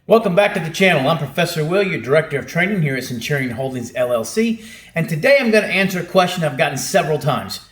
Welcome back to the channel. I'm Professor Will, your Director of Training here at Centurion Holdings LLC, and today I'm going to answer a question I've gotten several times.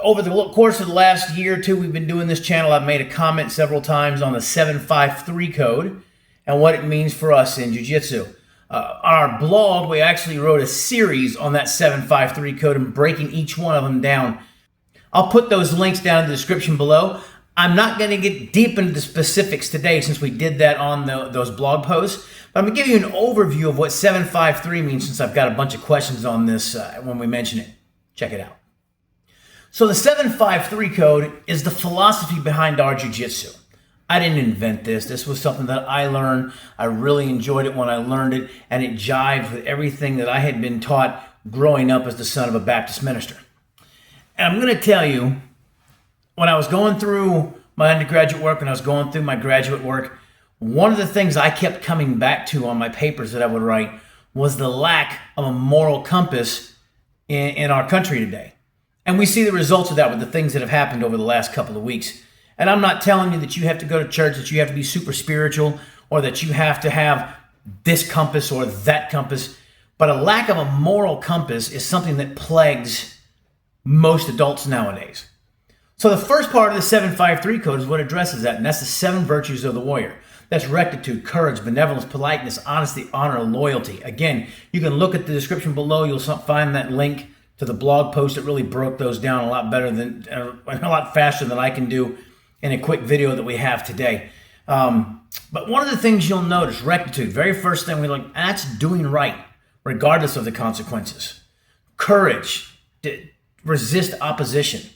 Over the course of the last year or two we've been doing this channel, I've made a comment several times on the 753 code and what it means for us in Jiu-Jitsu. On our blog, we actually wrote a series on that 753 code and breaking each one of them down. I'll put those links down in the description below. I'm not going to get deep into the specifics today since we did that on those blog posts, but I'm going to give you an overview of what 753 means since I've got a bunch of questions on this when we mention it. Check it out. So the 753 code is the philosophy behind our jiu-jitsu. I didn't invent this. This was something that I learned. I really enjoyed it when I learned it, and it jived with everything that I had been taught growing up as the son of a Baptist minister. And I'm going to tell you, when I was going through my undergraduate work, when I was going through my graduate work, one of the things I kept coming back to on my papers that I would write was the lack of a moral compass in our country today. And we see the results of that with the things that have happened over the last couple of weeks. And I'm not telling you that you have to go to church, that you have to be super spiritual, or that you have to have this compass or that compass. But a lack of a moral compass is something that plagues most adults nowadays. So the first part of the 753 code is what addresses that, and that's the 7 virtues of the warrior. That's rectitude, courage, benevolence, politeness, honesty, honor, loyalty. Again, you can look at the description below. You'll find that link to the blog post that really broke those down a lot better than, a lot faster than I can do in a quick video that we have today. But one of the things you'll notice, rectitude, very first thing we look, and that's doing right, regardless of the consequences. Courage, resist opposition.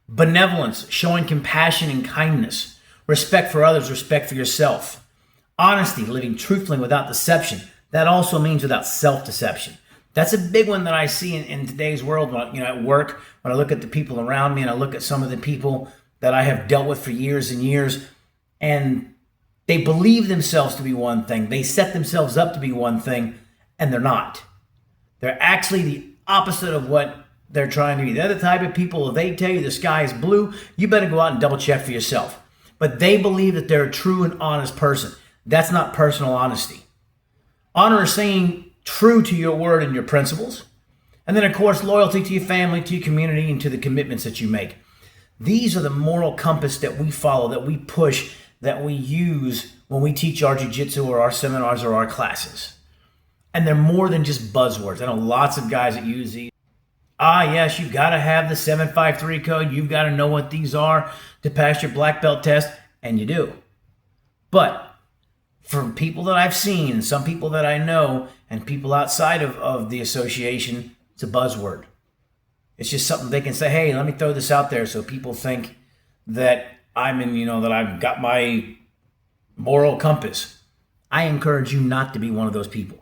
Benevolence, showing compassion and kindness. Respect for others, respect for yourself. Honesty, living truthfully without deception. That also means without self-deception. That's a big one that I see in today's world. At work, when I look at the people around me and I look at some of the people that I have dealt with for years and years, and they believe themselves to be one thing. They set themselves up to be one thing, and they're not. They're actually the opposite of what they're trying to be. They're the type of people, if they tell you the sky is blue, you better go out and double check for yourself. But they believe that they're a true and honest person. That's not personal honesty. Honor is saying true to your word and your principles. And then, of course, loyalty to your family, to your community, and to the commitments that you make. These are the moral compass that we follow, that we push, that we use when we teach our jiu-jitsu or our seminars or our classes. And they're more than just buzzwords. I know lots of guys that use these. Yes, you've got to have the 753 code. You've got to know what these are to pass your black belt test, and you do. But from people that I've seen, and some people that I know, and people outside of the association, it's a buzzword. It's just something they can say, hey, let me throw this out there so people think that that I've got my moral compass. I encourage you not to be one of those people.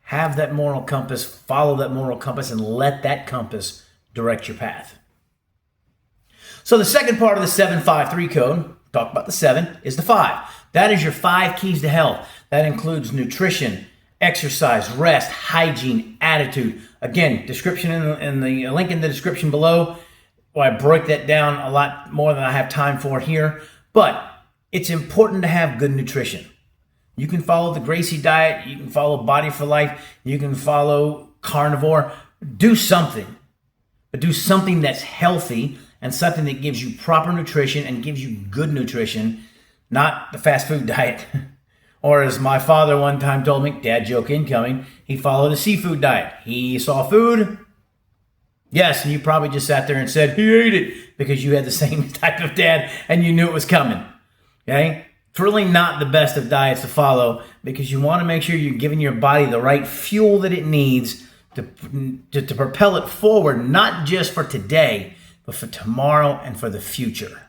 Have that moral compass, follow that moral compass, and let that compass direct your path. So the second part of the 753 code, talk about the 7, is the 5. That is your 5 keys to health. That includes nutrition, exercise, rest, hygiene, attitude. Again, description in the link in the description below. Well, I break that down a lot more than I have time for here. But it's important to have good nutrition. You can follow the Gracie diet. You can follow Body for Life. You can follow carnivore. Do something. But do something that's healthy and something that gives you proper nutrition and gives you good nutrition, not the fast food diet. Or as my father one time told me, dad joke incoming, he followed a seafood diet. He saw food. Yes, and you probably just sat there and said, he ate it, because you had the same type of dad and you knew it was coming. Okay? It's really not the best of diets to follow, because you want to make sure you're giving your body the right fuel that it needs to propel it forward, not just for today, but for tomorrow and for the future.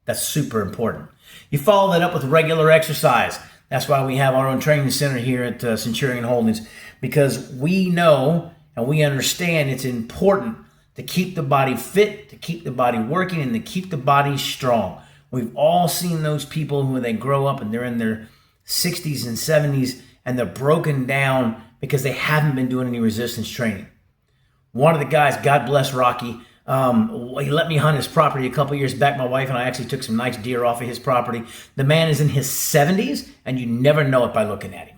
That's super important. You follow that up with regular exercise. That's why we have our own training center here at Centurion Holdings, because we know and we understand it's important to keep the body fit, to keep the body working, and to keep the body strong. We've all seen those people who they grow up and they're in their 60s and 70s and they're broken down because they haven't been doing any resistance training. One of the guys, God bless Rocky, He let me hunt his property a couple years back. My wife and I actually took some nice deer off of his property. The man is in his 70s, and you never know it by looking at him.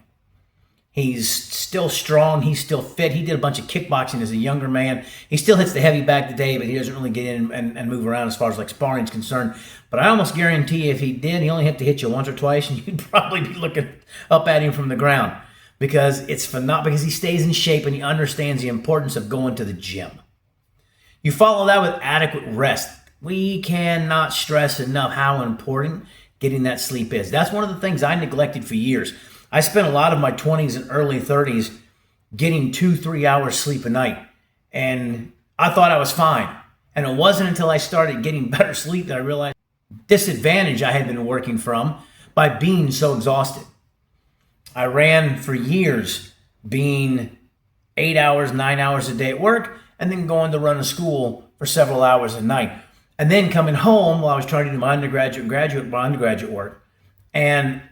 He's still strong. He's still fit. He did a bunch of kickboxing as a younger man. He still hits the heavy bag today, but he doesn't really get in and move around as far as like sparring is concerned. But I almost guarantee you if he did, he only had to hit you once or twice, and you'd probably be looking up at him from the ground because because he stays in shape and he understands the importance of going to the gym. You follow that with adequate rest. We cannot stress enough how important getting that sleep is. That's one of the things I neglected for years. I spent a lot of my 20s and early 30s getting 2-3 hours sleep a night. And I thought I was fine. And it wasn't until I started getting better sleep that I realized the disadvantage I had been working from by being so exhausted. I ran for years being 8 hours, 9 hours a day at work, and then going to run a school for several hours a night. And then coming home while I was trying to do my undergraduate work. And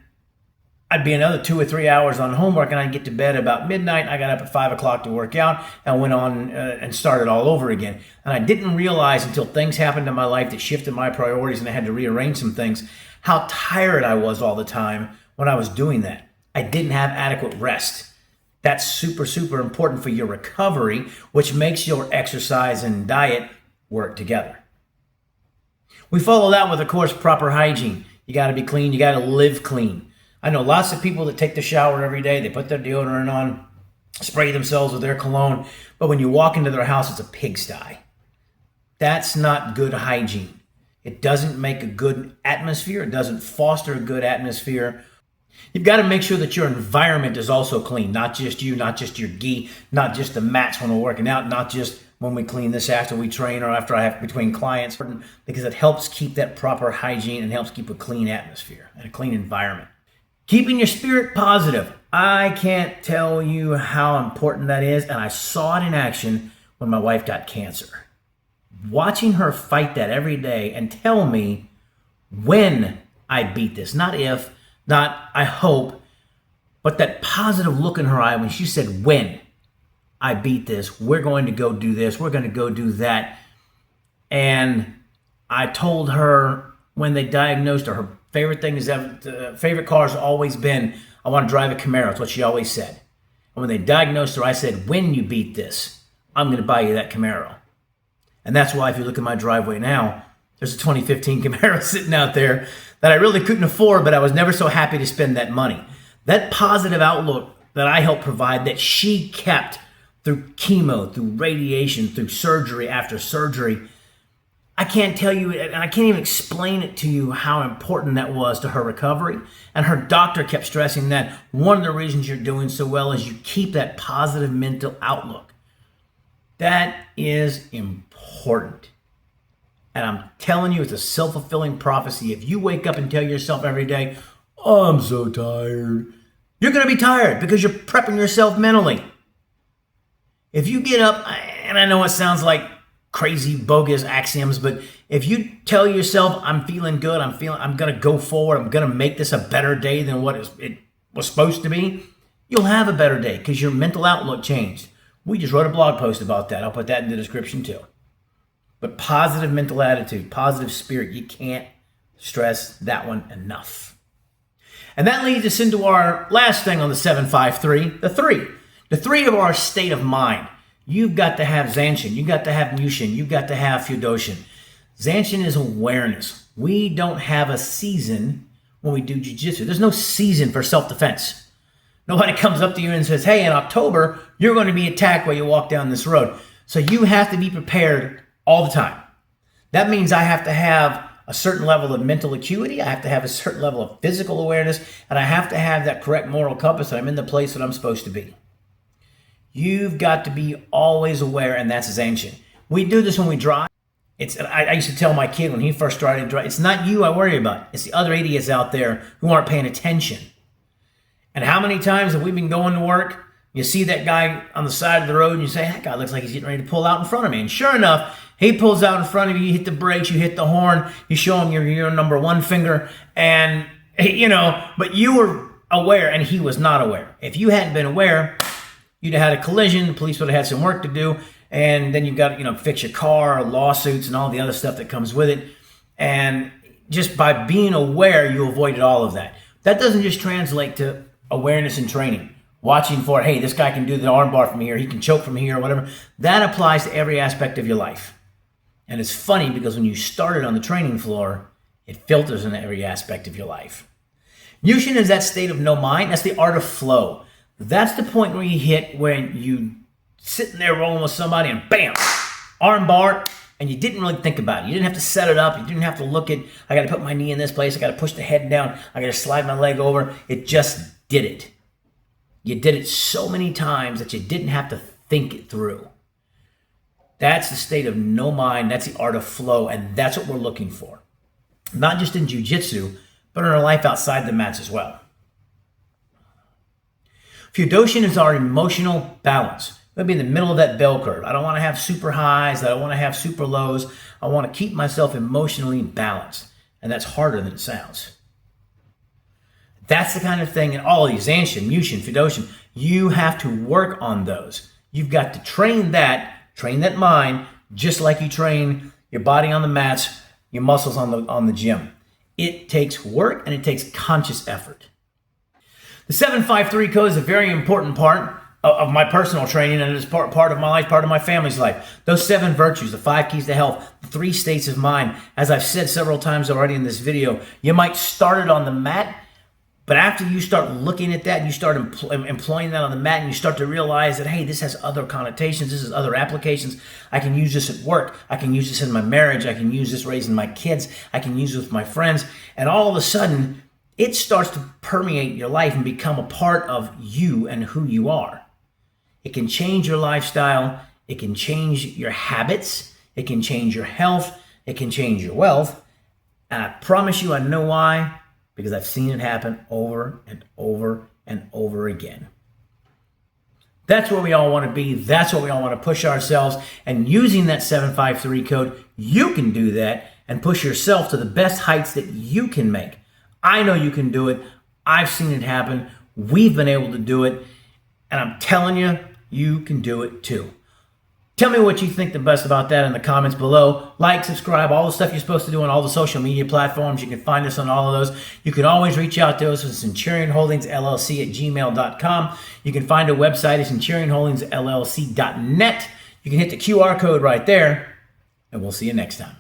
I'd be another 2 or 3 hours on homework, and I'd get to bed about midnight. I got up at 5 o'clock to work out and went on and started all over again. And I didn't realize until things happened in my life that shifted my priorities and I had to rearrange some things, how tired I was all the time when I was doing that. I didn't have adequate rest. That's super, super important for your recovery, which makes your exercise and diet work together. We follow that with, of course, proper hygiene. You got to be clean. You got to live clean. I know lots of people that take the shower every day. They put their deodorant on, spray themselves with their cologne. But when you walk into their house, it's a pigsty. That's not good hygiene. It doesn't make a good atmosphere. It doesn't foster a good atmosphere. You've got to make sure that your environment is also clean. Not just you, not just your gi, not just the mats when we're working out, not just when we clean this after we train or after I have between clients, because it helps keep that proper hygiene and helps keep a clean atmosphere and a clean environment. Keeping your spirit positive. I can't tell you how important that is, and I saw it in action when my wife got cancer. Watching her fight that every day and tell me when I beat this, not if, not I hope, but that positive look in her eye when she said, when I beat this, we're going to go do this, we're going to go do that. And I told her when they diagnosed her, her favorite thing is favorite car has always been, I want to drive a Camaro. That's what she always said. And when they diagnosed her, I said, when you beat this, I'm going to buy you that Camaro. And that's why if you look at my driveway now, there's a 2015 Camaro sitting out there that I really couldn't afford, but I was never so happy to spend that money. That positive outlook that I helped provide, that she kept through chemo, through radiation, through surgery after surgery, I can't tell you, and I can't even explain it to you how important that was to her recovery. And her doctor kept stressing that one of the reasons you're doing so well is you keep that positive mental outlook. That is important. And I'm telling you, it's a self-fulfilling prophecy. If you wake up and tell yourself every day, oh, I'm so tired, you're going to be tired because you're prepping yourself mentally. If you get up, and I know it sounds like crazy, bogus axioms, but if you tell yourself, I'm feeling good, I'm going to go forward, I'm going to make this a better day than what it was supposed to be, you'll have a better day because your mental outlook changed. We just wrote a blog post about that. I'll put that in the description too. But positive mental attitude, positive spirit, you can't stress that one enough. And that leads us into our last thing on the 753, the three. The three of our state of mind. You've got to have Zanshin, you've got to have Mushin, you've got to have Fudosin. Zanshin is awareness. We don't have a season when we do jiu-jitsu. There's no season for self-defense. Nobody comes up to you and says, hey, in October, you're going to be attacked while you walk down this road. So you have to be prepared all the time. That means I have to have a certain level of mental acuity, I have to have a certain level of physical awareness, and I have to have that correct moral compass that I'm in the place that I'm supposed to be. You've got to be always aware, and that's Zanshin. We do this when we drive. I used to tell my kid when he first started to drive, it's not you I worry about. It's the other idiots out there who aren't paying attention. And how many times have we been going to work, you see that guy on the side of the road, and you say, that guy looks like he's getting ready to pull out in front of me. And sure enough, he pulls out in front of you, you hit the brakes, you hit the horn, you show him your number one finger, and, but you were aware, and he was not aware. If you hadn't been aware, you'd have had a collision, the police would have had some work to do, And then you've got, fix your car, lawsuits, and all the other stuff that comes with it. And just by being aware, you avoided all of that. That doesn't just translate to awareness and training. Watching for, hey, this guy can do the arm bar from here, he can choke from here, or whatever. That applies to every aspect of your life. And it's funny because when you started on the training floor, it filters into every aspect of your life. Mushin is that state of no mind. That's the art of flow. That's the point where you hit when you sitting there rolling with somebody and bam, arm bar, and you didn't really think about it. You didn't have to set it up. You didn't have to look at, I got to put my knee in this place. I got to push the head down. I got to slide my leg over. It just did it. You did it so many times that you didn't have to think it through. That's the state of no mind. That's the art of flow, and that's what we're looking for. Not just in jiu-jitsu, but in our life outside the mats as well. Fudoshin is our emotional balance. I'm going to be in the middle of that bell curve. I don't want to have super highs. I don't want to have super lows. I want to keep myself emotionally balanced. And that's harder than it sounds. That's the kind of thing in all of these, Zanshin, Mushin, Fudoshin, you have to work on those. You've got to train that mind, just like you train your body on the mats, your muscles on the gym. It takes work and it takes conscious effort. The 753 code is a very important part of my personal training, and it is part of my life, part of my family's life. Those 7 virtues, the 5 keys to health, the 3 states of mind. As I've said several times already in this video, you might start it on the mat, but after you start looking at that and you start employing that on the mat and you start to realize that, hey, this has other connotations, this has other applications. I can use this at work. I can use this in my marriage. I can use this raising my kids. I can use it with my friends. And all of a sudden, it starts to permeate your life and become a part of you and who you are. It can change your lifestyle. It can change your habits. It can change your health. It can change your wealth. And I promise you, I know why. Because I've seen it happen over and over and over again. That's where we all want to be. That's what we all want to push ourselves. And using that 753 code, you can do that and push yourself to the best heights that you can make. I know you can do it. I've seen it happen. We've been able to do it. And I'm telling you, you can do it too. Tell me what you think the best about that in the comments below. Like, subscribe, all the stuff you're supposed to do on all the social media platforms. You can find us on all of those. You can always reach out to us at centurionholdingsllc@gmail.com. You can find our website at centurionholdingsllc.net. You can hit the QR code right there, and we'll see you next time.